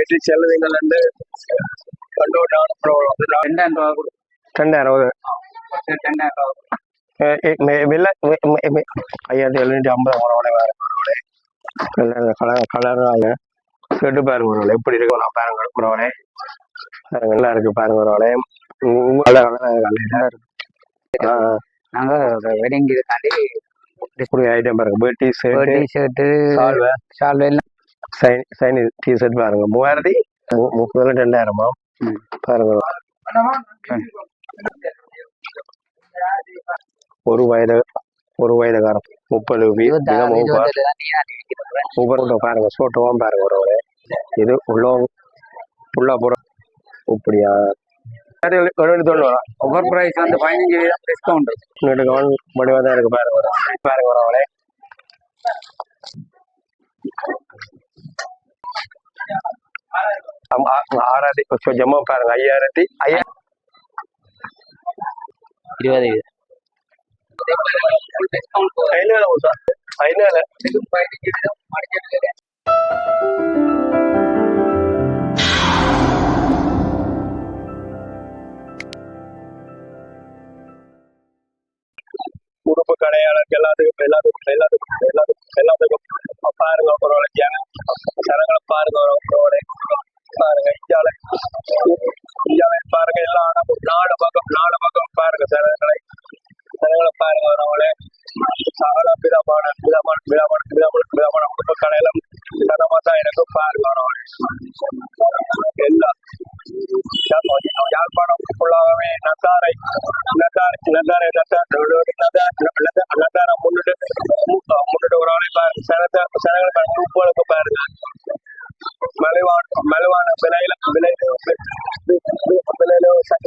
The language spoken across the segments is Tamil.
பேசி செல்லுவீங்கள் என்று கண்டோட்டான 2000 2000 5750 கலராக கேட்டு பாருங்க ஒரு எப்படி இருக்கும் நான் பாருங்க ஒருவனே நல்லா இருக்கு பாருங்க ஒருவனே நாங்க வெட்டிங் தாண்டி ஐட்டம் பாருங்க டி ஷர்ட் ஷால்வை எல்லாம் சைனி டி ஷர்ட் பாருங்க 3030 2000 பாருங்க ஒரு வயதுக்காரம் 30 பாருங்க சோட்டவும் பாருங்க ஒரு இது உள்ள போற இப்படியா ஒவ்வொரு பிரைஸ் வந்து 15% டிஸ்கவுண்ட் முடிவா தான் இருக்கு பாருங்க பாருங்க அவளே கொஞ்சமா பாருங்க 5020 உடுப்பு கடையாளருக்கு எல்லாத்துக்கும் பாருங்க சரங்களை பாருங்க பாருங்க இந்தியாவை பாருங்க எல்லாம் நாலு பக்கம் பாருங்க சரங்களை பாருங்க அவங்களே சால விதமான உடுப்பு கடையில தரமா தான் எனக்கு பாருங்க எல்லாம் யாழ்ப்பாணம் ஃபுல்லாகவே நத்தாரை முன்னிட்டு ஒரு ஆளை பாருங்க சனங்களை பூக்களுக்கு பாருங்க மலிவான விலையில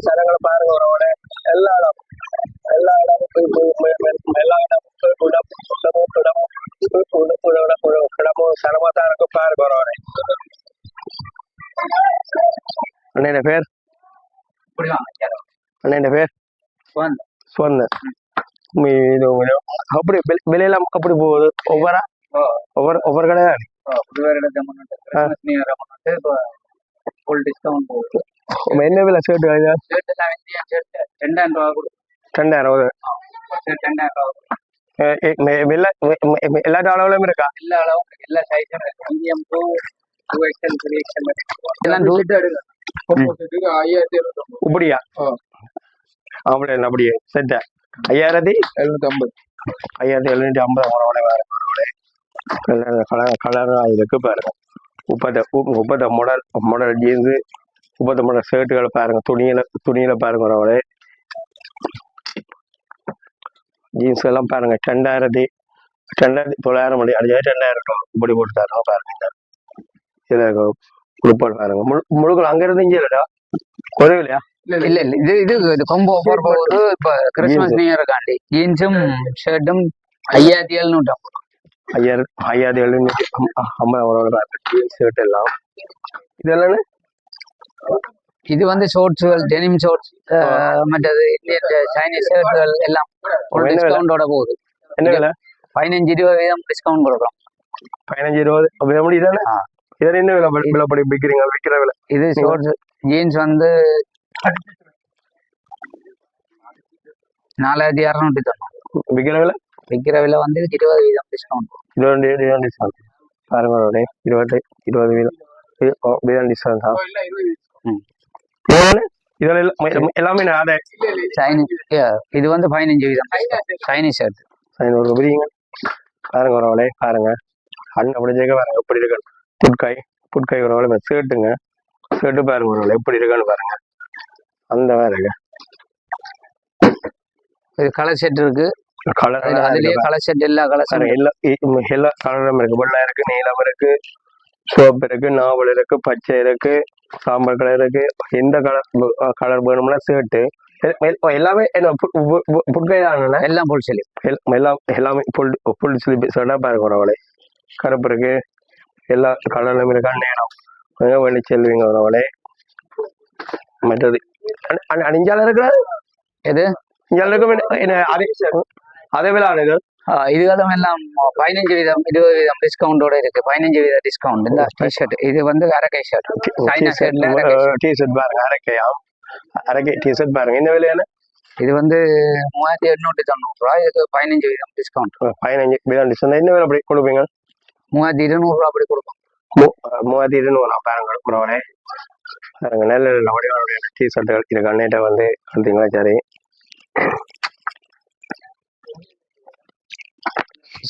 சனங்களை பாருங்க ஒரு எல்லா இடமும் சனமா தான் இருக்கு பாருங்க ஒரு அண்ணன் பேர் சுவந்த அப்படி விலையெல்லாம் அப்படி போகுது ஒவ்வொரு கடை என்ன விலை ஷர்ட் 2000 எல்லா அளவுலயும் இருக்கா எல்லா அளவும் எல்லா சைஸும் மீடியம் டு 2XL 3XL எல்லாம் இப்படியா அப்படியே செட்ட 5750 கலரா இருக்கு பாருங்க 30 மாடல் ஜீன்ஸு 30 மாடல் ஷர்ட்டுகளை பாருங்க துணியில பாருங்க அவளே ஜீன்ஸ் எல்லாம் பாருங்க 2900 மணி 2000 இப்படி போட்டு தரோம் பாருங்க இதுல உடுப்பாடு பாருங்க முழுக்க அங்க இருந்து இங்கே இல்லடா குறைவில்லையா இல்ல இது கொம்போ ஆஃபர் போகுது இப்ப கிறிஸ்துமஸ் நியூ இயர் காண்டி ஜீன்ஸும் ஷர்ட்டும் 5750 ஜீன்ஸ் ஷர்ட் எல்லாம் இதெல்லாம் இது வந்து ஷோர்ட்ஸ்கள் டெனிம் ஷோர்ட்ஸ் மற்றது இந்தியன் சைனீஸ் ஷர்ட்கள் எல்லாம் டிஸ்கவுண்டோட போகுது என்ன விலை 15-20% டிஸ்கவுண்ட் கொடுக்குறோம் 15-20 இதானே இதெல்லாம் என்ன விலைப்படி விற்கிறீங்க விற்கிற விலை இது ஷோர்ட்ஸ் ஜீன்ஸ் வந்து 4690 விற்கிற விலை வந்து 20% டிஸ்கவுண்ட் 20% டிஸ்கவுண்ட் பாருங்க 20% டிஸ்கவுண்ட் இதெல்லாம் எல்லாமே இது வந்து 15% சைனீஸ் ஷர்ட் பாருங்க ஒரு பாருங்க அண்ணன் அப்படி பாருங்க எப்படி இருக்கு புட்காய் ஒரு ஷர்ட்டு பாருங்க ஒரு எப்படி இருக்கான்னு பாருங்க அந்த பாருங்க இது கலர் செட் இருக்கு அதுலயே கலர் செட் எல்லா கலரும் எல்லா கலரும் இருக்கு வெள்ளை இருக்கு நீலம் இருக்கு சோப்பு இருக்கு நாவல் இருக்கு பச்சை இருக்கு சாம்பல் கலர் இருக்கு எந்த கலர் வேணும்னா ஷர்ட்டு எல்லாமே புட்காய் தான் எல்லாம் புல் ஸ்லீவ் எல்லாமே புல் ஸ்லீவ் ஷர்ட்டா பாருங்க ஒரு கருப்பு இருக்கு எல்லா கலர்லயும் இருக்கா நேரம் வேண்டி செல்வீங்க அவளே மற்றது அணிஞ்சால இருக்கிற எது இங்க அதே விலை ஆளுங்க இதுகளும் எல்லாம் 15% 20% டிஸ்கவுண்டோட இருக்கு. 15% டிஸ்கவுண்ட் இந்த டிஷர்ட். இது வந்து அரக்கை ஷர்ட், சைனா ஷர்ட்ல டிஷர்ட் பாருங்க, அரைக்கையாம் அரைக்கை டிஷர்ட் பாருங்க. என்ன விலையான? இது வந்து 3890 இதுக்கு 15% டிஸ்கவுண்ட். 15% டிஸ்கவுண்ட். என்ன விலை அப்படி கொடுப்பீங்க? 3200 அப்படி கொடுப்போம். 3200 பாருங்க ப்ரோனே. பாருங்க நல்ல நல்ல வடிவான டிஷர்ட்டுகள் இருக்கு. அன்னைட்ட வந்து பார்த்தீங்களா? சரி,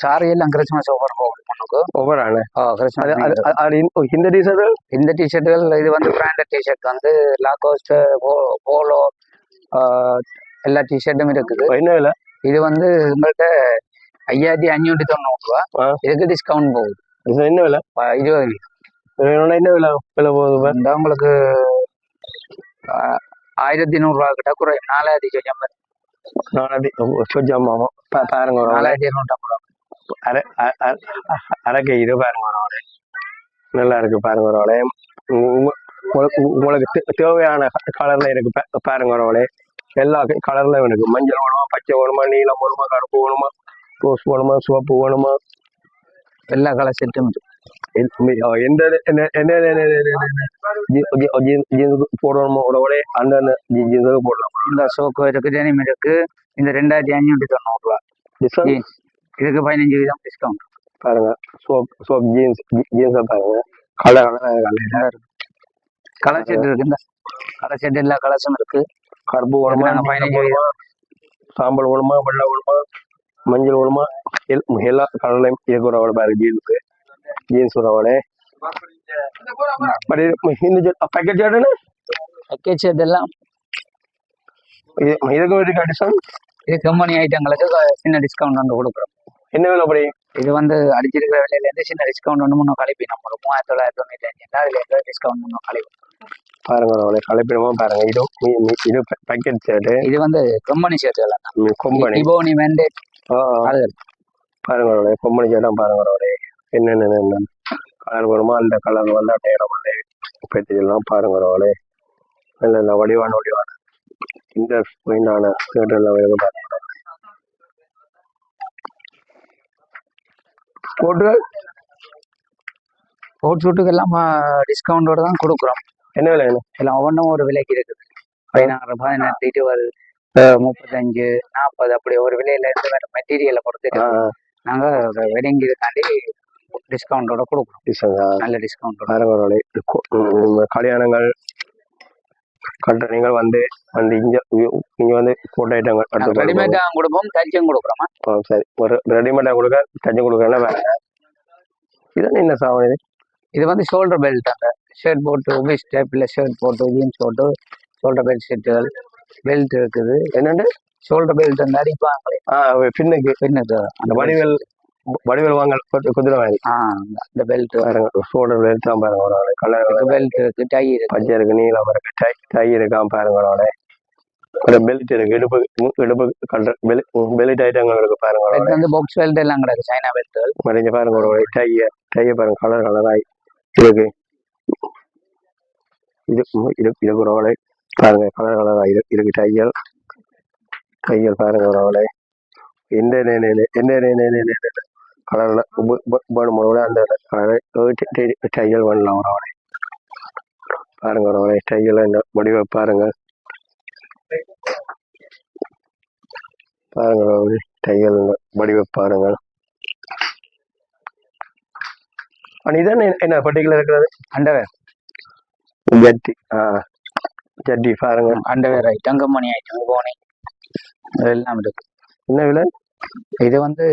சாரி எல்லாம் கிறிஸ்மஸ் ஓவர் போகுது பொண்ணுக்கு. ஓவர் ஆன கிறிஸ்மஸ் இந்த டிஷர்ட், இந்த டிஷர்ட்டுகள் இது வந்து பிராண்டட் டிஷர்ட் வந்து லாகோஸ்ட், போலோ எல்லா டிஷர்ட்டும் இருக்குது. என்ன விலை? இது வந்து உங்கள்கிட்ட 5590 இதுக்கு டிஸ்கவுண்ட் போகுது. என்ன விலை? 20. என்ன விலை விலை போகுது? உங்களுக்கு 1100 கிட்ட குறை. 4050. 4050 பாருங்க. 4250. அரைக்கை இது பாருங்க, நல்லா இருக்கு பாருங்க. உங்களுக்கு தேவையான கலர்ல இருக்கு பாருங்க. எல்லா கலர்ல இருக்கு. மஞ்சள் வேணுமா, பச்சை வேணுமா, நீலம் வேணுமா, கருப்பு வேணுமா, ரோஸ் வேணுமா, சிவப்பு வேணுமா, எல்லா கலர் செட்டும் எந்த போடணுமோ அந்த ஜீன்ஸுக்கு போடலாம். இந்த சோக்கு இருக்கு, டெனிம் இருக்கு. இந்த 2590 டிஸ்கவுண்ட். இதுக்கு 15% டிஸ்கவுண்ட் பாருங்க. சோப் ஜீன்ஸை பாருங்க. கலர் கலர் செட் இருக்கு. இந்த கலர் செட் எல்லா கலர்ஸும் இருக்கு. கருப்பு வேணுமா, 15%. சாம்பல் வேணுமா, வெள்ளை வேணுமா, மஞ்சள் வேணுமா, எல்லா கலர்லையும் இருக்கிற பாருங்க. ஜீன்ஸ் உறவோட பேக்கெட் சேட்டுன்னு பேக்கெட் செட் எல்லாம் இதுக்கு ஒரு டிஸ்கவுண்ட். இது கம்பெனி ஐட்டங்களுக்கு சின்ன டிஸ்கவுண்ட் வந்து கொடுக்குறோம். என்ன வேலை அப்படி? இது வந்து அடிச்சிருக்கிற விலையிலேருந்து சின்ன டிஸ்கவுண்ட் ஒன்று முன்னே கழிப்பி நம்ம 3995 அதுல டிஸ்கவுண்ட் முன்னே கழிப்போம். பாருங்க கலப்பிடமா பாருங்க. இது பேக்கெட் ஷர்ட். இது வந்து கம்பெனி ஷர்ட் எல்லாம் கம்பெனி டிபோனி மேண்டேட். பாருங்க கம்பெனி ஷர்ட்டாக பாருங்க. என்னென்ன கலர் வேணுமோ அந்த கலர் வந்து அட்டையிடம் வந்து பெட்டிலாம் பாருங்க. நல்ல வடிவான இந்த மெயினான ஷர்ட் எல்லாம் வேணும் பாருங்க. கோட் ஷூட்டுக்கு எல்லாம் டிஸ்கவுண்டோட தான் கொடுக்குறோம். என்ன விலை வேணும்? எல்லாம் ஒவ்வொன்றும் ஒரு விலைக்கு இருக்குது. 16, 18, 20, 35, 40 அப்படி ஒரு விலையில இருந்து வேற மெட்டீரியலை பொறுத்து நாங்கள் வெட்டிங் இதுக்காண்டி டிஸ்கவுண்டோட கொடுக்குறோம். நல்ல டிஸ்கவுண்ட் பாருங்க. கல்யாணங்கள் கட்ட நீங்கள் வந்து இங்க வந்து போட்டோ ஐட்டங்கள் ரெடிமேடா கொடுப்போம், தச்சும் கொடுக்குறோம். சரி, ஒரு ரெடிமேடா கொடுக்க தச்சு கொடுக்கறதுனா வேற. இது என்ன சாமான்? இது வந்து ஷோல்டர் பெல்ட். அந்த ஷர்ட் போட்டு உபேஸ் டைப்ல ஷர்ட் போட்டு ஜீன்ஸ் போட்டு ஷோல்டர் பெல்ட் ஷர்ட்டுகள் பெல்ட் இருக்குது. என்னண்டு ஷோல்டர் பெல்ட் அந்த அடிப்பாங்களே பின்னுக்கு அந்த வடிவேல் வாங்க குதிரை வாங்கி அந்த பெல்ட் ஷோல்டர் பெல்ட் தான் பாருங்க. கலர் பெல்ட் இருக்கு, டை இருக்கு, பச்சை இருக்கு, நீலம் இருக்கு, டை இருக்கான் பாருங்க. பெல்ட் இருக்கு, இடுப்பு கல்ற பெல்ட் ஐட்டங்கள் இருக்கு பாருங்க. வந்து பாக்ஸ் பெல்ட் எல்லாம் கிடக்கு, சைனா பெல்ட் மறைஞ்ச பாருங்க. டைய பாருங்க, கலராய் இருக்கு. இதுக்கு ஒரு பாருங்க, கலராய் இருக்கு. கைகள் பாருங்க. எந்த கலர்ல அந்த டைகள் பண்ணலாம். பாருங்க டைகள் என்ன வடிவ பாருங்க. டைகள் வடிவ பாருங்க. இதானே என்ன பர்டிகுலர் இருக்கிறது? அண்டர்வேர் ஜட்டி. ஜட்டி பாருங்க. அண்டர்வேர் ஐட்டம், கம்பெனி ஐட்டம், போனி எல்லாம் இருக்கு. என்ன விலை? இது வந்து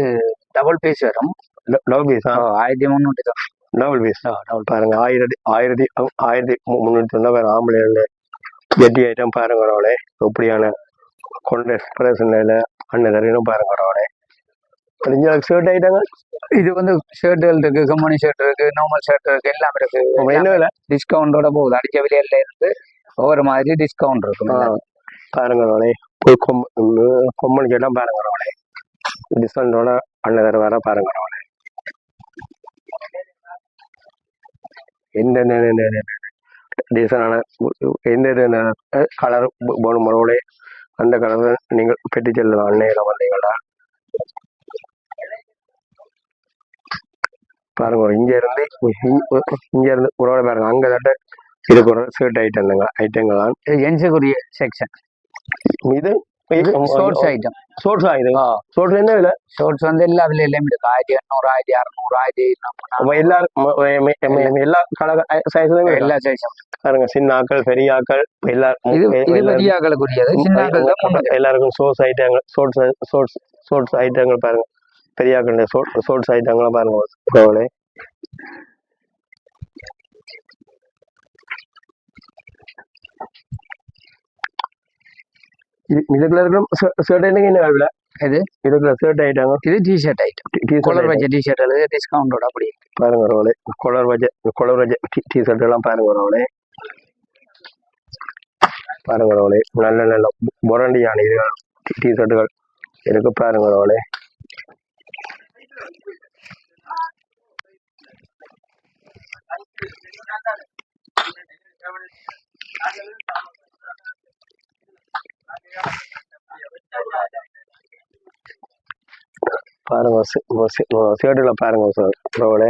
டபுள் பீஸ் வரும். டபுள் பீஸ் 1300 டபுள் பீஸ் பாருங்க. 1300 வேற. ஆம்பளை ஜட்டி ஐட்டம் பாருங்க. எப்படியான கொண்ட பிரச்சனையில அண்ணன் பாருங்க. ஷர்ட் ஐட்டங்கள் இது வந்து ஷர்ட்டுகள் இருக்கு, கம்பெனி ஷர்ட் இருக்கு, நார்மல் ஷர்ட் இருக்கு, எல்லாம் இருக்கு. என்ன விலை? டிஸ்கவுண்டோட போகுது. அடிச்ச விலையில இருந்து ஒவ்வொரு மாதிரி டிஸ்கவுண்ட் இருக்கும் பாருங்க. கொம்பன் கேட்டால் பாருங்க. டிஸ்கவுண்டோட அண்ணன் வர பாருங்க. எந்த டீசனான எந்த கலர் போன அந்த கலர் நீங்கள் பெட்டி செல்லலாம். அன்னையில வந்தீங்களா? பாருங்க இங்க இருந்து உறவோட பாருங்க அங்க தட்ட இதுக்கு ஒரு ஷர்ட் ஐட்டங்கள் தான் இது ஜென்ஸுக்குரிய செக்ஷன். இது ஷோர்ட்ஸ் ஐட்டம். ஷோர்ட்ஸ் ஆயுது ஷோர்ட்ஸ் என்ன விலை? ஷோர்ட்ஸ் வந்து எல்லா விலையிலும் இருக்கு. 1800, 1600, 1800 எல்லா கலர் சைஸ்லயும் எல்லா சைஸும் பாருங்க. சின்ன ஆக்கள் பெரிய ஆக்கள் இது பெரிய ஆக்களுக்குரியது. சின்ன ஆக்கள் தான் எல்லாருக்கும் ஷோர்ட்ஸ் ஐட்டங்கள் ஷோர்ட்ஸ் ஐட்டங்கள் பாருங்க. பெரிய ஆக்கள் ஷோர்ட்ஸ் ஐட்டங்களும் பாருங்க. இதுக்குள்ள ஷர்ட் என்ன விலை? இது இதுக்குள்ள ஷர்ட் ஐட்டங்க. இது டிஷர்ட் ஐட்டம். கொலர் வச்ச டிஷர்ட் அல்லது டிஸ்கவுண்டோட அப்படி பாருங்க ரோலே. கொலர் வச்ச டிஷர்ட் எல்லாம் பாருங்க ரோலே. பாருங்க ரோலே. நல்ல பொரண்டியான இதுகள் டிஷர்ட்டுகள் இருக்கு பாருங்க ரோலே. பாருங்க ஷர்ட்டுல பாருங்க ரோலே.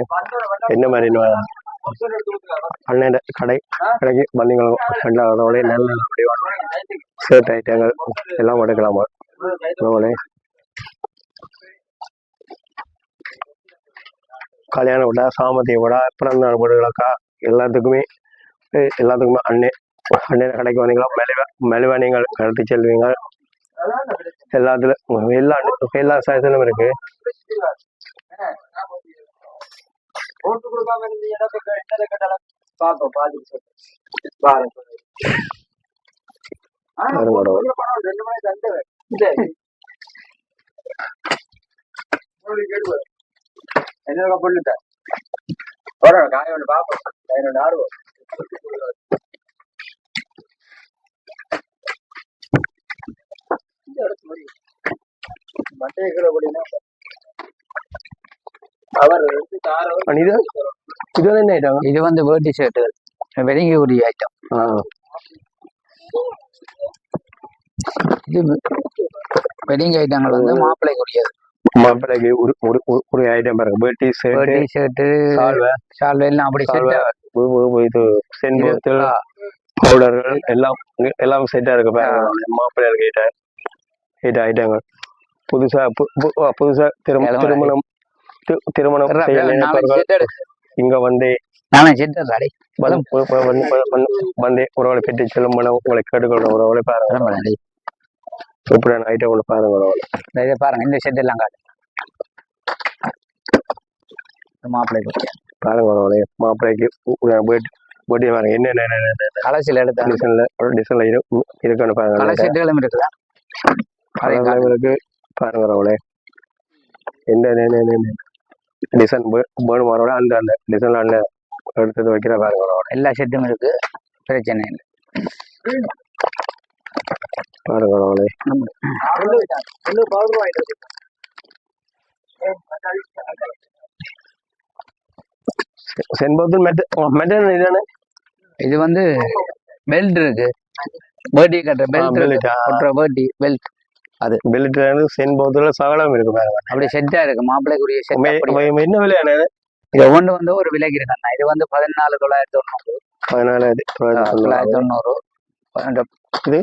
என்ன மாதிரி அண்ணன் கடைக்கு வந்தீங்களும் ரோலே. நல்ல ஷர்ட் ஐட்டங்கள் எல்லாம் எடுக்கலாமா ரோலே. கல்யாண விடா, சாமத்திய விடா, பிறந்தநாள் வீடுகளுக்கா எல்லாத்துக்குமே அண்ணன் கடைக்கு வந்தீங்களா மெலிவா நீங்கள் எடுத்து செல்வீங்க. எல்லா சைஸ்லும் இருக்கு. இது வந்து வேட்டி ஷர்ட்டுகள் வெடிங்க கூடிய ஐட்டம். இது வெடிங் ஐட்டங்கள் வந்து மாப்பிள்ளைக்குரியது. மாப்பிள்ளைக்கு ஒரு ஐட்டம் பாருங்க. வேட்டி ஷர்ட் சால்வை எல்லாம் அப்படி இது சென்போத்தல் பவுடர்கள் எல்லாம் செட்டா இருக்கு பாருங்க. மாப்பிள்ளைகளுக்கு எயிட்ட ஐட்டங்கள் புதுசா திருமணம் இங்க வந்து உறவுகளை பெற்று செல்லும் உங்களை கேட்டுக்கொள்ள உறவுகளை பாருங்க. சூப்பரான ஐட்டம் ஒன்று பாருங்க. பாருங்க இந்த செட் எல்லாம் காட்டு மாப்பிள்ளைக்கு பாருங்க உறவுகளே. மாப்பிள்ளைக்கு போட்டி பாருங்க. என்ன கலர்ஸ்ல எடுத்த டிசைன்ல இருக்குன்னு பாருங்க. கலர் செட்டுகளும் இருக்குதா இருக்கு பாருங்க உறவுகளே. என்ன டிசைன் வேணுமானோட அந்த டிசைன்ல அந்த எடுத்து வைக்கிற பாருங்க. எல்லா செட்டும் இருக்கு, பிரச்சனை இல்லை பாருங்க. இது வந்து பெல்ட் இருக்கு. வேட்டி கட்டுற பெல்ட் அது பெல்ட் சென்போத்துல சகலம் இருக்கு பாருங்க. அப்படி செட்டா இருக்கு மாப்பிள்ளைக்குரிய செட். என்ன விலையான இது ஒன்று வந்து ஒரு விலைக்கு இருக்காண்ணா. இது வந்து 14,990. 14,990.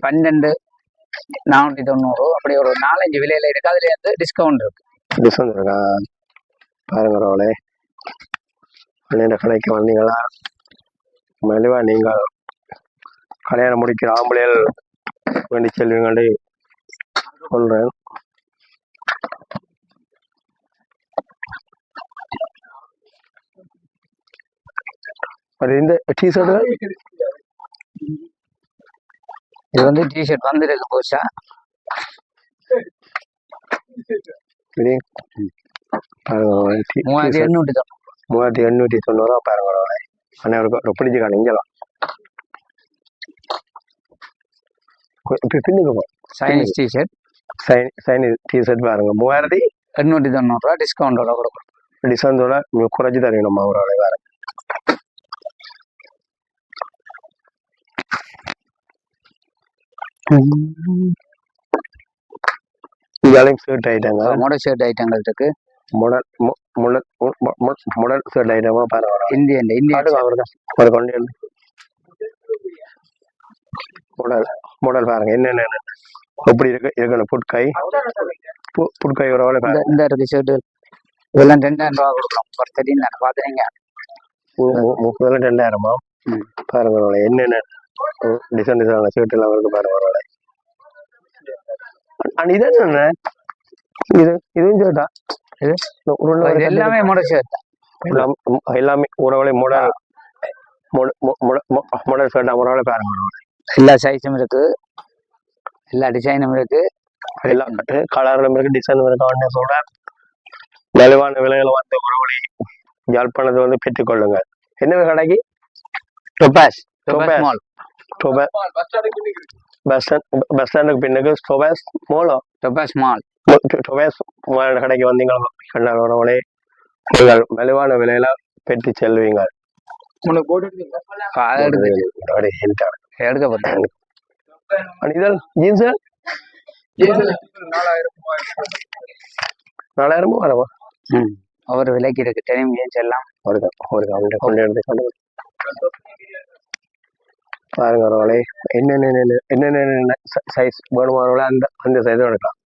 12,490 அப்படி ஒரு 4-5 விலையில இருக்கு. அதுல இருந்து டிஸ்கவுண்ட் இருக்கா பாருங்க ரோலே. கடைக்கு வந்தீங்களா மெலிவா நீங்கள் கல்யாணம் முடிக்கிற ஆம்பளைகள் வேண்டி செல்வீங்க சொல்றேன். இந்த டிஷர்ட் இது வந்து டிஷர்ட் வந்துருக்கு புதுசா. 3,890 பாருங்க. அண்ணன் பிடிச்சு காணிங்கலாம் சைனீஸ் டிஷர்ட். சைனீஸ் டிஷர்ட் பாருங்க. 3,890 டிஸ்கவுண்டோட கொடுக்கும். டிஸ்கவுண்டோட குறைச்சி தருவீங்க நம்ம ஒரு வேற. ஷர்ட் ஐட்டங்கள் ஷர்ட் ஐட்டங்கள் இருக்கு. முடல் முடல் முடல் ஷர்ட் ஐட்டமா பாருங்க. இந்தியன் காட்டுங்க அவருக்கு ஒரு கொண்டு வந்து. முடல் முடல் பாருங்க என்னென்ன எப்படி இருக்கணும். புட்கை உறவுல பாருங்க. இந்த இருக்கு ஷர்ட் இதெல்லாம் 2000 ரூபா கொடுக்கலாம். ஒரு 13 பாத்துறீங்க. 2000 பாருங்க என்னென்ன டிசைன் ஷர்ட் எல்லாம் இருக்கு பாருங்க. இது என்ன இதுவும் ஷர்ட்டா? இது எல்லாமே முடல் ஷர்ட். எல்லாமே உறவுகளை முடல் ஷர்ட் உறவுகளை பாருங்க. எல்லா சைஸும் இருக்கு, எல்லா டிசைனும் இருக்கு, எல்லா கலர்களும் இருக்கு, டிசைனும் இருக்கு. சொல்ற மலிவான விலையில வந்து உறவுகளை யாழ்ப்பாணத்தை வந்து பெற்றுக்கொள்ளுங்க. என்ன கடைக்கு? டொபாஸ் மால். பஸ் ஸ்டாண்டுக்கு பின்னுக்கு டொபாஸ் மாலோ? டொபாஸ் மால். டொபாஸ் மால் கடைக்கு வந்தீங்களா உறவுகளே நீங்கள் மலிவான விலையில பெற்று செல்வீங்க. ஜீன்ஸ் 4000 வரவா? ஒரு விலைக்கு இருக்கு. டெனிம் ஜீன்ஸ் எல்லாம் பாருங்க ஒருவேளை என்னென்ன சைஸ் வேணுமானவங்கள அந்த சைஸும் எடுக்கலாம்.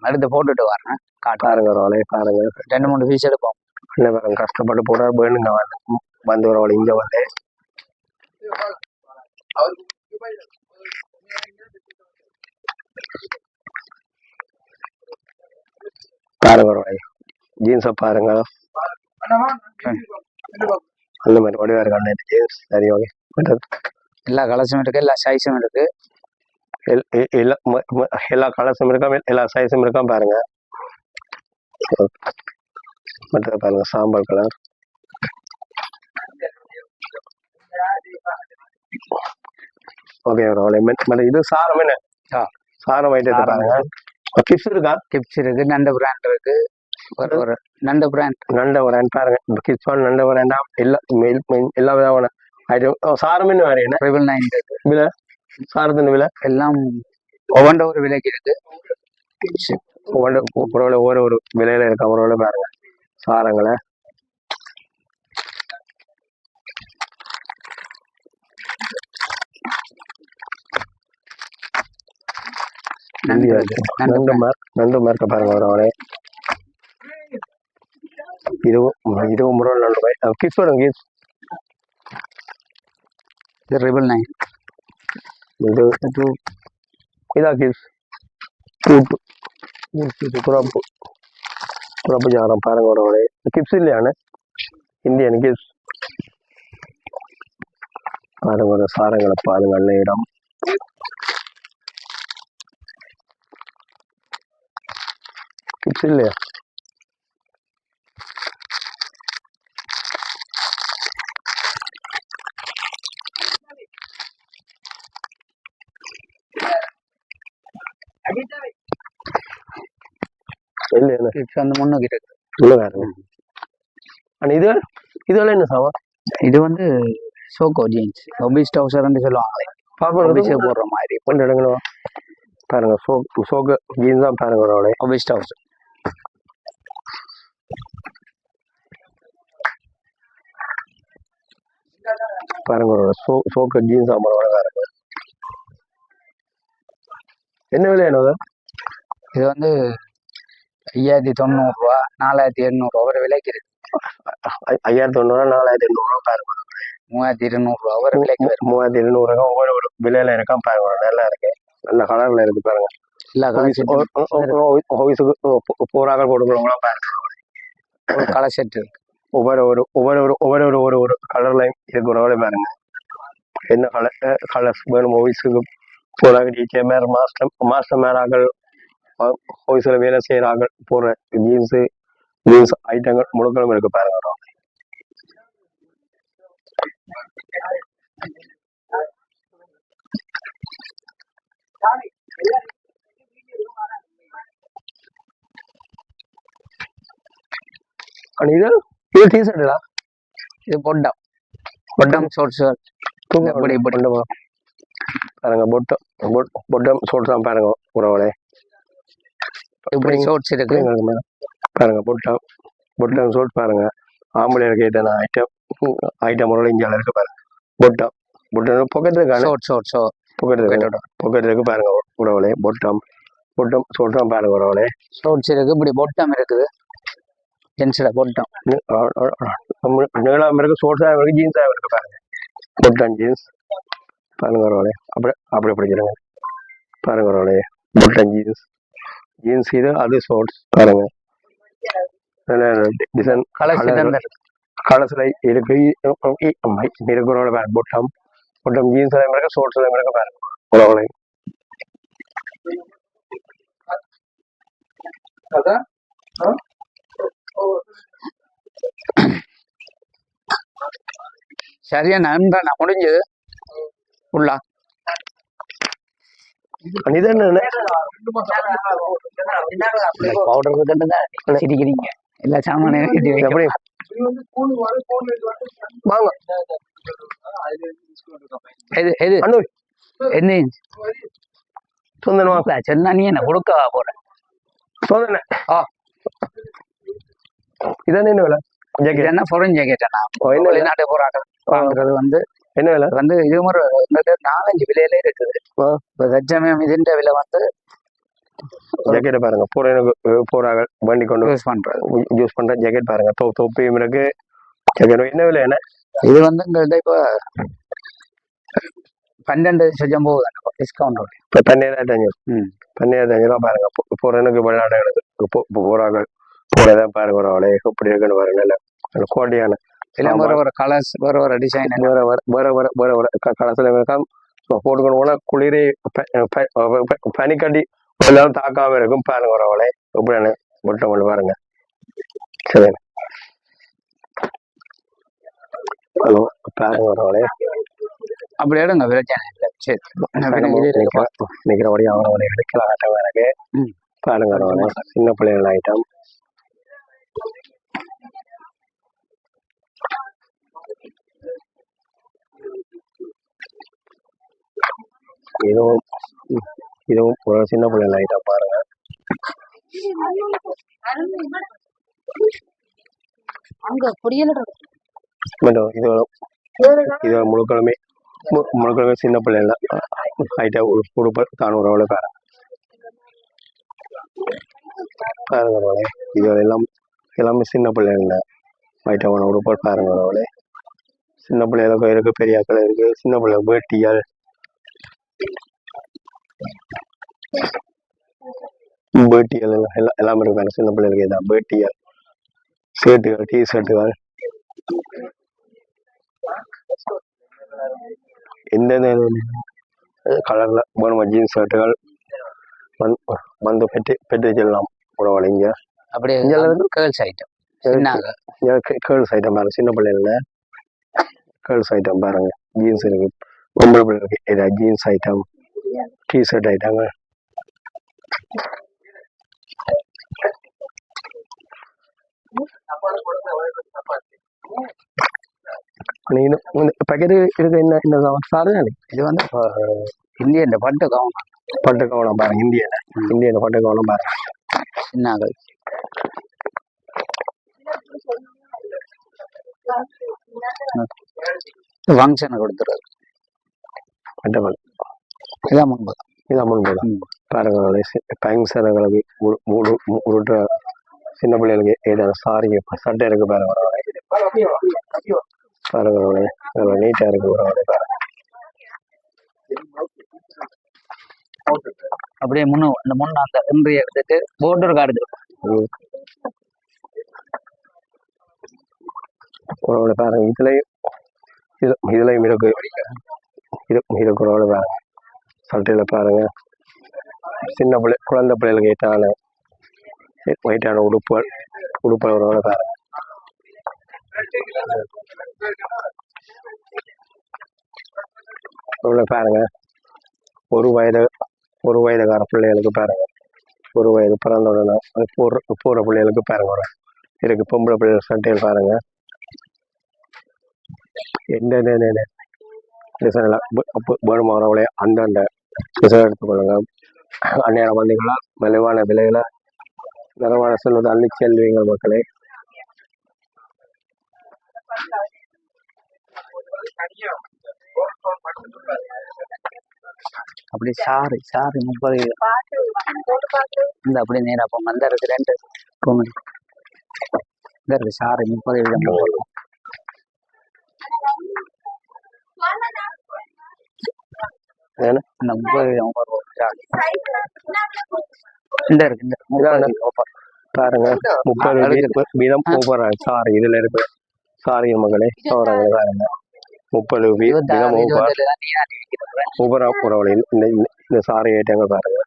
எடுத்து போட்டுட்டு வரேன். பாருங்க ஒருவேளை பாருங்க 2-3 பீஸ் எடுப்போம். பாருங்க கஷ்டப்பட்டு போட வேணுங்க வந்து ஒருவேளை இங்க வந்து பாருங்க ஒருவேளை ஜீன்ஸை பாருங்க அந்த மாதிரி வடிவா இருக்காங்க ஜீன்ஸ். சரி ஓகே. எல்லா கலர்ஸும் இருக்கு, எல்லா சைஸும் இருக்கு, எல்லா கலர்ஸும் இருக்கா, எல்லா சைஸும் இருக்கா பாருங்க. மற்ற பாருங்க சாம்பல் கலர். ஓகே இது சாரம் என்ன? சாரம் ஐட்டத்தை பாருங்க. கிப்ஸ் இருக்கா? கிப்ஸ் இருக்கு, நண்ட பிராண்ட் இருக்கு. ஒரு நண்ட பிராண்ட் பாருங்க. கிப்ஸ் நண்ட பிராண்டா எல்லா விதமான ஐட்டம். சாரம் என்ன வேற என்ன? 999 விலை. சாரத்தின் விலை எல்லாம் ஒவ்வொன்ற ஒரு விலைக்கு இருக்கு. ஒரு விலையில இருக்க அவரோட பாருங்க சாரங்களை. நண்டு மார்க்க பாருங்க அவரோட. இதுவும் ரூபாய். கிப்ஸ் வரும். கிப்ஸ் இது 999. இதா கிப்ஸ் குறப்பு ஜாரம் பாருங்க அவரோட. கிப்ஸ் இல்லையானே இந்தியன் கிப்ஸ் பாருங்க. ஒரு சாரங்களை பாருங்க. நல்ல இடம். கிப்ஸ் இல்லையா? இதெல்லாம் என்ன சாமா? இது வந்து சோகோ ஜீன்ஸ், ஒபிஸ் டவுசர்னு சொல்லுவாங்க. போடுற மாதிரி கொண்டு எடுக்கணும் பாருங்க. சோகோ ஜீன்ஸ் தான் பாருங்க. ஒபிஸ் டவுசர் பாருங்க. சோகோ ஜீன்ஸ் பாருங்க. என்ன விலை என்னது? இது வந்து 5090 ரூபா, 4800 ஒரு விலைக்கு இருக்கு. 5090, 4800 பாருங்க. 3200 ரூபா ஒரு விலைக்கு வரும். 3200 ஒவ்வொரு விலையில இருக்கா பாருங்க. நல்லா இருக்கு, நல்ல கலர்ல இருக்கு பாருங்க. போராக கொடுக்குறவங்களாம் பாருங்க. ஒரு கலர் செட் இருக்கு. ஒவ்வொரு கலர்லையும் இருக்கிறவங்களே பாருங்க. என்ன கலர்ஸ் வேணும் ஆஃபீஸுக்கு போறாங்க. டிகேமேர் மாஸ்டர் மேராக்கள் ஆஃபீஸில் வேலை செய்கிறார்கள் போடுற ஜீன்ஸ் ஐட்டங்கள் முழுக்களும் இருக்கு பாருங்க. இது டீஷர்ட்டா? இது பொட்டம் ஷார்ட் ஷர்ட் பாருங்க. பொட்டம் ஷார்ட் தான் பாருங்க உறவுகளே. இப்படி ஷோர்ட்ஸ் இருக்கு. பாருங்க பொட்டம் பொட்டம் ஷோர்ட் பாருங்க. ஆம்பளைக்கு ஏற்ற ஐட்டம் ஐட்டம் ஒரு இந்தியாவில் இருக்கு பாருங்க. பொட்டம் பொட்டம் பொக்கெட் இருக்கானே பொக்கெட் இருக்கு பொக்கெட் இருக்கு பாருங்க உறவுலே. பொட்டம் பொட்டம் ஷோர்ட்டும் பாருங்க உறவுலே. ஷோர்ட்ஸ் இருக்கு. இப்படி பொட்டம் இருக்குது. ஜென்ஸோட பொட்டம் நீளம் இருக்கு, ஷோர்ட்ஸாக இருக்கு, ஜீன்ஸாக இருக்கு பாருங்க. பொட்டம் ஜீன்ஸ் பாருங்க உறவுலே. அப்படி அப்படி பிடிச்சிருங்க பாருங்க உறவுலே. பொட்டம் ஜீன்ஸ் ஜீன்ஸ் இது அது ஷோர்ட்ஸ் பாருங்க. டிசைன் கலர்ஸ்ல இருக்கு இருக்கிறோட பாருங்க. பொட்டம் பொட்டம் ஜீன்ஸ் எல்லாம் இருக்கு, ஷோர்ட்ஸ் எல்லாம் இருக்கு பாருங்க உறவுலே. சரியா நண்பா நான் முடிஞ்சது உள்ளா பவுடர் சிரிக்கிறீங்க எல்லா சாமானும் வாங்க. என்ன சொந்தனமா சொன்னா நீ என்ன கொடுக்கவா போற சொந்தன இதானே என்ன வேலை? என்ன ஃபாரின் ஜாக்கெட்டா வெளிநாட்டு போராட்டம் வாங்குறது வந்து என்ன விலை வந்து இது ஒரு 4-5 விலையில இருக்குது. தற்சமயம் இதுன்ற விலை வந்து ஜாக்கெட் பாருங்க. போறாங்க வண்டி கொண்டு யூஸ் பண்ற ஜாக்கெட் பாருங்க. தொப்பியும் இருக்கு ஜாக்கெட். என்ன விலை? என்ன இது வந்து உங்கள்ட்ட இப்போ 12% போகுது டிஸ்கவுண்ட். இப்போ 12,500 12,500 பாருங்க. போறனுக்கு வெளிநாடுகளுக்கு போறாங்க போறதான் பாருங்க ஒரு எப்படி இருக்குன்னு பாருங்க. நல்ல குவாலிட்டியான எல்லாம் வேற கலர்ஸ் வேற டிசைன் வேற கலர்ஸ்ல இருக்கும். போட்டுக்கணும் போனா குளிரே பனிக்கட்டி எல்லாம் தாக்காம இருக்கும் பாருங்க வரவளை. எப்படின்னு மட்டும் கொண்டு பாருங்க. சரி ஹலோ பாருங்க வரவளை. அப்படி எடுங்க பிரச்சனை இல்லை. சரி நிக்கிறபடி அவரை எடுக்கலாம் ஆட்டம் எனக்கு பாருங்க வரவளை. சின்ன பிள்ளைகள் ஐட்டம் இதுவும் ஒரு சின்ன பிள்ளைகள் ஐட்டம் பாருங்க. இது முழுக்களுமே சின்ன பிள்ளைகள் ஐட்டம் உடுப்பு தானூறு பாருங்க பாருங்க. இது எல்லாமே சின்ன பிள்ளைகள் ஐட்டம் உடுப்பு பாருங்க அவளே. சின்ன பிள்ளைகளுக்கு இருக்கு, பெரியாக்கள் இருக்கு. சின்ன பிள்ளை வேட்டியால் பேட்டிகள் எல்லாமே இருக்காங்க. சின்ன பிள்ளைகளுக்கு ஏதாவது பேட்டிகள் ஷர்ட்டுகள் டிஷர்ட்டுகள் எந்தெந்த கலர்ல வேணுமா ஜீன்ஸ் ஷர்ட்டுகள் வந்து பெற்று வச்சிடலாம் உடவழைங்க. அப்படியே கேர்ள்ஸ் ஐட்டம் கேர்ள்ஸ் ஐட்டம் பாருங்க. சின்ன பிள்ளைகள கேர்ள்ஸ் ஐட்டம் பாருங்க. ஜீன்ஸ் இருக்கு, பொம்பளை பிள்ளைகளுக்கு ஏதாவது ஜீன்ஸ் ஐட்டம் டிஷர்ட் ஐட்டங்கள் பக்கெட் இருக்கு. என்ன சார் இது வந்து இந்தியன் பட்டு கவனம் பாருங்க. இந்தியன் பட்டு கவனம் பாருங்க. சின்னாக்கள் ஃபங்க்ஷனை கொடுத்துருது. பட்டபல் இதான் முன்பு பாருங்க. ஃபங்க்ஷனுங்களுக்கு உருட்டுற சின்ன பிள்ளைகளுக்கு ஏதாவது சாரி சட்டை இருக்கு பாருங்க. பாருங்க நீட்டா இருக்கு பாருங்க. அப்படியே முன்ன அந்த இன்றைய எடுத்துட்டு போர்டர் கார்டு பாருங்க. இதுலயும் இருக்கு பாருங்க. சட்டையில பாருங்க. சின்ன பிள்ளை குழந்தை பிள்ளைகளுக்கு ஏற்றான ஒயிட்டான உடுப்புகள் பாருங்க. பாருங்க ஒரு வயதுக்கார பிள்ளைகளுக்கு பாருங்க. ஒரு வயது பிறந்த உடனே போற பிள்ளைகளுக்கு பாருங்க இருக்கு. பொம்பளை பிள்ளைகள் சட்டையில் பாருங்க. என்ன வேணுமானவளே அந்தந்த டிசைன் எடுத்துக்கொள்ளுங்க. அந்நேரம் வந்தீங்களா மலிவான விலையில தரமான செல்வது அள்ளி செல்வீங்கள் மக்களே. அப்படி சாரி 30 இந்த அப்படி நேரம் அப்போ அந்த இருக்கு 2 இந்த இருக்கு சாரி 30 ஏன்னா இந்த 30 இந்த இருக்கு இந்த 30 ஆஃபர் பாருங்க 30 வீதம் ஓவர் சாரி இதுல இருக்கு. சாரி மகளே சோறாங்க பாருங்க 30 வீதம் ஓவர் உறவுகளில் இந்த சாரி ஐட்டங்க பாருங்க.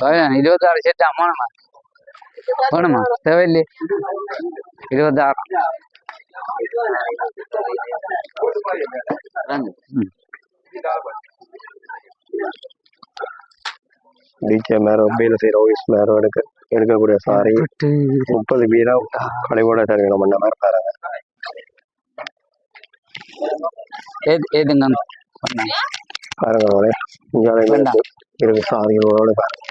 பதினாறு 26 செட் அம்மாமா வேணுமா தேவையில்லை 26 டிஜே மேரோ வேலை செய்யற ஆஃபீஸ் மேரோ எடுக்கக்கூடிய சாரி 30 வீதம் கழிவோட தருவினம் பண்ண மாதிரி பாருங்க. ஏதுங்க பாருங்க இருக்கு சாரிகளோட பாருங்க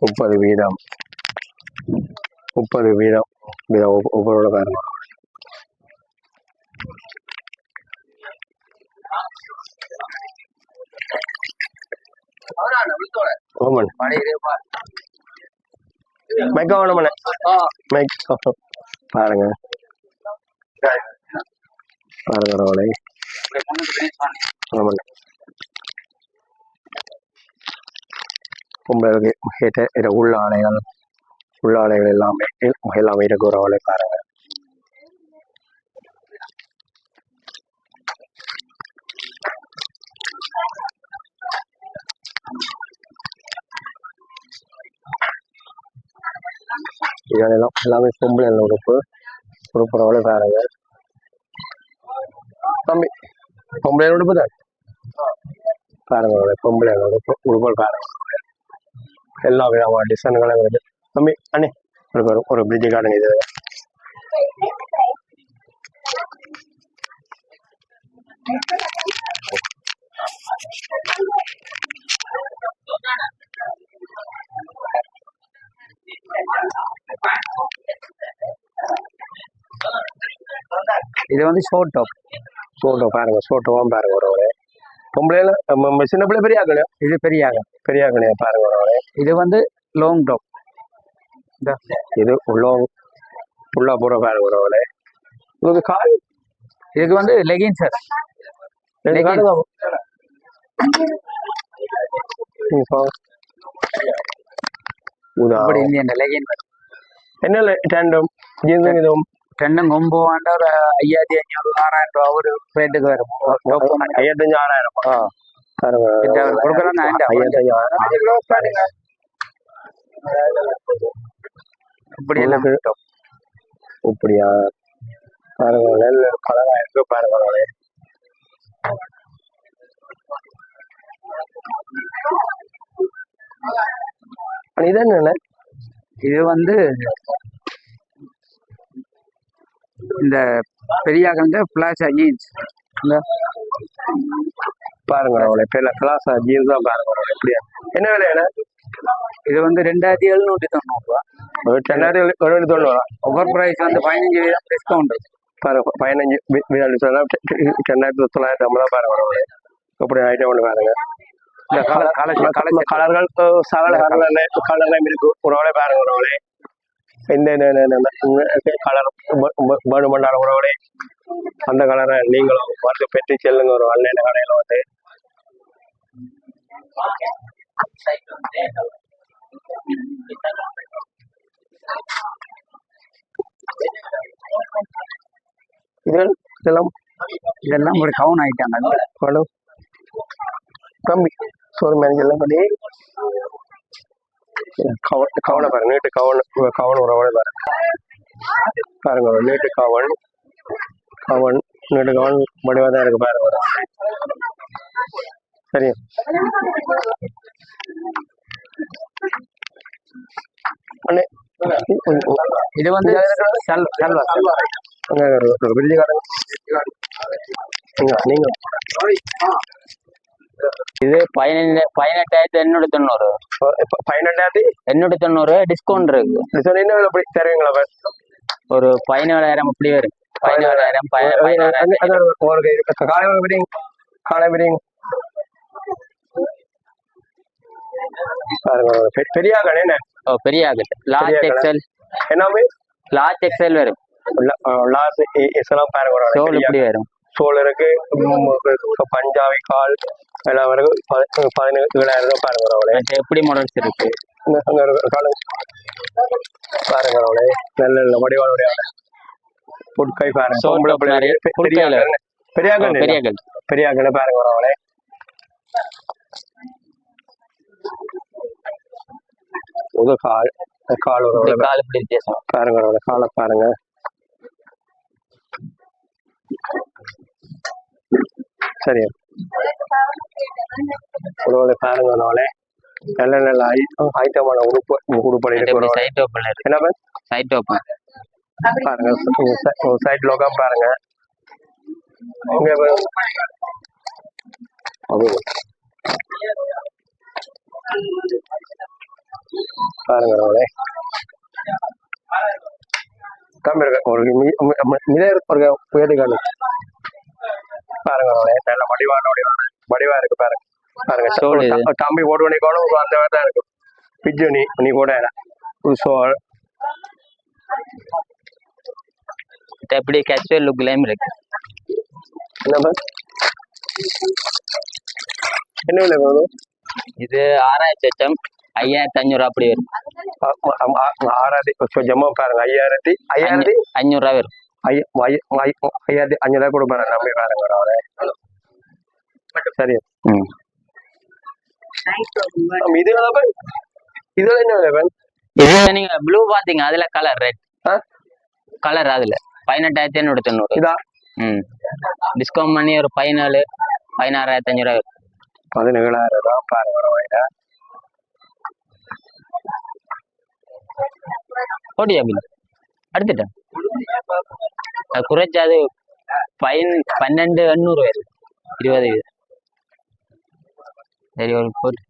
30 வீதம் ஒவ்வொரு பாருங்க. ஓமன் மைக் ஆன் பண்ண மைக் பாருங்க ரோலை பொம்பளைக்கு கேட்ட உள்ள ஆடைகள் எல்லாமே இருக்கு ஒரு அவளை பாருங்க. இதெல்லாம் எல்லாமே பொம்பளை உறுப்பு அவளை பாருங்க. தம்பி பொம்பளை உடுப்பு தான் பாருங்க. பொம்பளை உடுப்பு பாருங்க. எல்லா விதமான டிசைன்களும் இருக்கு. தம்பி அண்ணே ஒரு பிரிட்ஜ் கார்டன் இது இது வந்து ஷோர்ட் டாப் பாருங்க. ஷோட்டோவும் பாருங்க ஒரு பொம்பளைல சின்ன பிள்ளை பெரியாக்கணே இது பெரியாக்கணே பாருங்க ஒரு இது வந்து லாங் டாப் இது ஃபுல்லா போற பாருங்க ஒரு உங்களுக்கு கால் இதுக்கு வந்து லெகின்ஸ் சார் இந்தியன் லெகின் என்ன டேண்டம் ஜீன்ஸும் இதுவும் ரெண்டும் கொம்பு வாண்ட ஒரு 5500 6000 ரூபா ஒரு ரேட்டுக்கு வரும் 5500 கொடுக்கலாம் 5500 இப்படி எல்லாம் இப்படியா பாருங்க நல்ல கலரா இருக்கு பாருங்க. இது என்ன இது வந்து இந்த பெரியாங்க பிளாஷா ஜீன்ஸ் பாருங்க பிளாஷா ஜீன்ஸ் தான் பாருங்க. எப்படியா என்ன விலை? இது வந்து 2790 ரூபா 2790 ஒவ்வொரு பிரைஸ் வந்து 15% டிஸ்கவுண்ட் பாருங்க. 15,950 பாருங்க. எப்படி ஐட்டம் ஒன்று பாருங்க. கலர்கள் சகல கலர்லாம் இருக்கு உறவுகளே பாருங்க. உறவுகளே இந்த கலர் வேணுமென்றாலும் உறவுகளே அந்த கலரை நீங்களும் வந்து பெற்று செல்லுங்க. ஒரு அண்ணன் கடையில வந்து இதெல்லாம் ஒரு கவுன் ஆயிட்டாங்க கம்பி சோறு மேனேஜர்லாம் பண்ணி கவனை பாருங்க. நீட்டு கவன் உறவோட பாருங்க. நீட்டு கவன் நீட்டு கவன் வடிவாக தான் இருக்கு பாருங்க. சரி இது வந்து ஒரு பிரிஞ்சு காட்டுங்க. நீங்க இது 18,890. 18,890 டிஸ்கவுண்ட் இருக்கு. என்ன விலை அப்படி தருவீங்களா பாரு? ஒரு 17,000 அப்படி வரும். 17,000 காலை விடுங்க, காலை விடுங்க பாருங்க. பெரிய கடை என்ன? பெரிய ஆகுது. லார்ஜ் எக்ஸல் என்ன? லார்ஜ் எக்ஸல் வரும். லார்ஜ் எக்ஸலாம் பாருங்க. சோல் இப்படி வரும். சோல் இருக்கு, பஞ்சாபி கால் எல்லாம் வரும். 17,000 பாருங்க. எப்படி மாடல்ஸ் இருக்கு பாருங்க. நல்ல நல்ல வடிவாளுடைய புட்கை பாருங்க. பெரிய கடை பாருங்க. ஒரு கால் இப்படி வித்தியாசம் பாருங்க. காலை பாருங்க. சரி பாருங்க. நல்ல நல்ல ஐட்டமான உடுப்பு என்ன பாருங்க. சைட் லோகம் பாருங்க. பாருங்க கம்மி இருக்கு. ஒரு உயர்த்தி பாருங்க. நல்ல வடிவா இருக்கு பாருங்க. பாருங்க தம்பி போட்டு பண்ணிக்கணும். அந்த மாதிரி தான் இருக்கு. பிஜு நீ கூட சோல் எப்படி கேஷுவல் லுக்லயும் இருக்கு. என்ன விலை வேணும்? இது 6,000 5,500 அப்படி வரும். 6,000 ஜமா பாருங்க. 5,500 வரும். 5,500 கொடுப்பாரு. நம்பி பாருங்க. சரி இது என்ன விலை? இது நீங்க ப்ளூ பாத்தீங்க, அதுல கலர் ரெட் கலர். அதுல 18,890. இதா டிஸ்கவுண்ட் பண்ணி ஒரு 16,500 வரும். 17,000 பாருங்க. ஓடியா பில் அடுத்துட்டேன். குறைச்சி அது 12,800 வரும். 20. சரி ஒரு போட்டு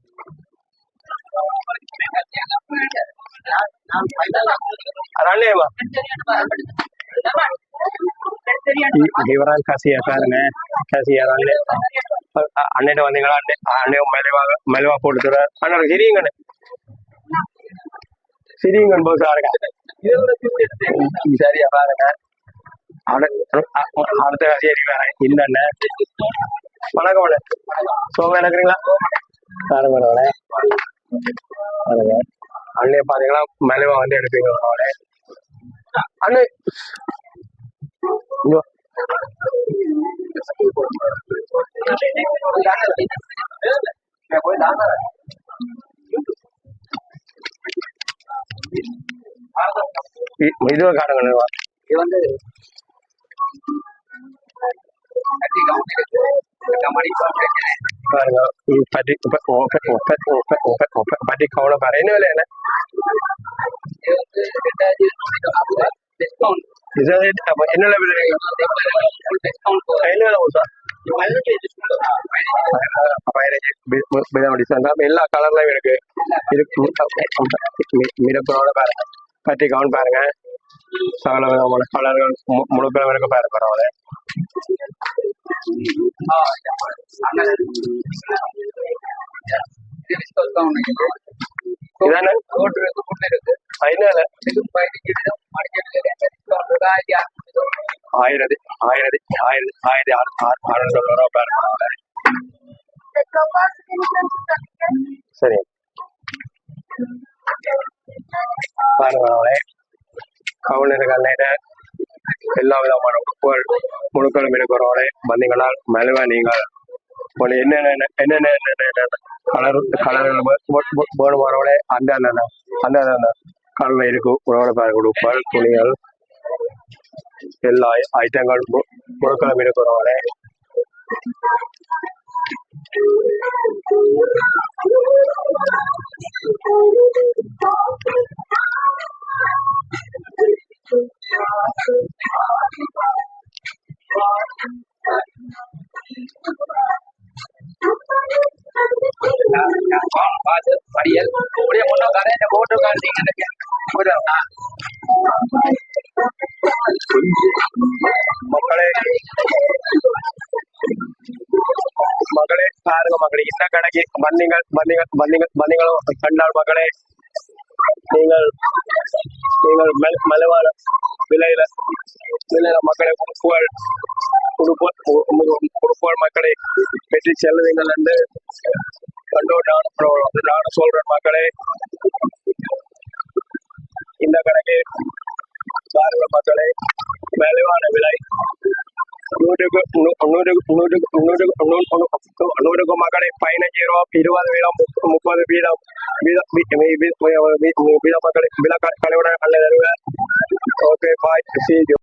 கசியா பாருங்க. கசியா அண்ணன் வந்தீங்களா? அண்ணன் மெலவா போட்டு தர அண்ணா சிரியுங்கண்ணே. சிரியுங்கன்னு போது சாருங்க. சரியா பாருங்க. அடுத்த கசியரி வேற இல்லண்ணே. வணக்கம் சோகமா இருக்கிறீங்களா? பாருங்க பாருங்க. அண்ணே பாத்தீங்களா மெலவா வந்து எடுப்பீங்க. அண்ணே இதுவா காட்டுங்க. இது வந்து பாருங்க. பட்டி கவலை பாரு. என்ன விலை? என்ன எல்லா கலர்லயும் இருக்கு. மிரப்பனோட பாருங்க. பட்டி கவுன் பாருங்க. சகல விதமான கலர்கள் முழுக்களும் இருக்கு பாருங்க. பரவாயில்ல. இதானே 1,600 பாருங்க. சரி பாருங்க. கவுனர்கள் எல்லா விதமான உடுப்புகள் முழுக்களும் இருக்கிறவங்களே வந்தீங்களா மெலவா நீங்கள் என்னென்ன கலர் வேணுமானவளே அந்த கலர்ல இருக்கு. உறவோட பாருங்க. உடுப்புகள் துணிகள் எல்லா ஐட்டங்கள் முழுக்களும் இருக்கிறவங்களே. படியல் அப்படியே கொண்டு கரையில போட்டு காட்டுறீங்க மக்களே மகளே பாருங்க மகளே, இந்த கடைக்கு வந்தீங்களும் கண்டால் மகளே, நீங்கள் நீங்கள் மலிவான விலையில மக்களை உடுப்புகள் மக்களை பெற்று செல்லுவீங்கள் என்று கண்டோடு நானும் சொல்றேன் மக்களே. இந்த கடைக்கு பாருங்கள் மக்களே, மலிவான விலை, நூறுக்கு மக்களை 15 ரூபா, 20 வீதம், 30 வீதம் வீத மக்களை விலை கலைவுடன் நல்ல ஓகே பாய்.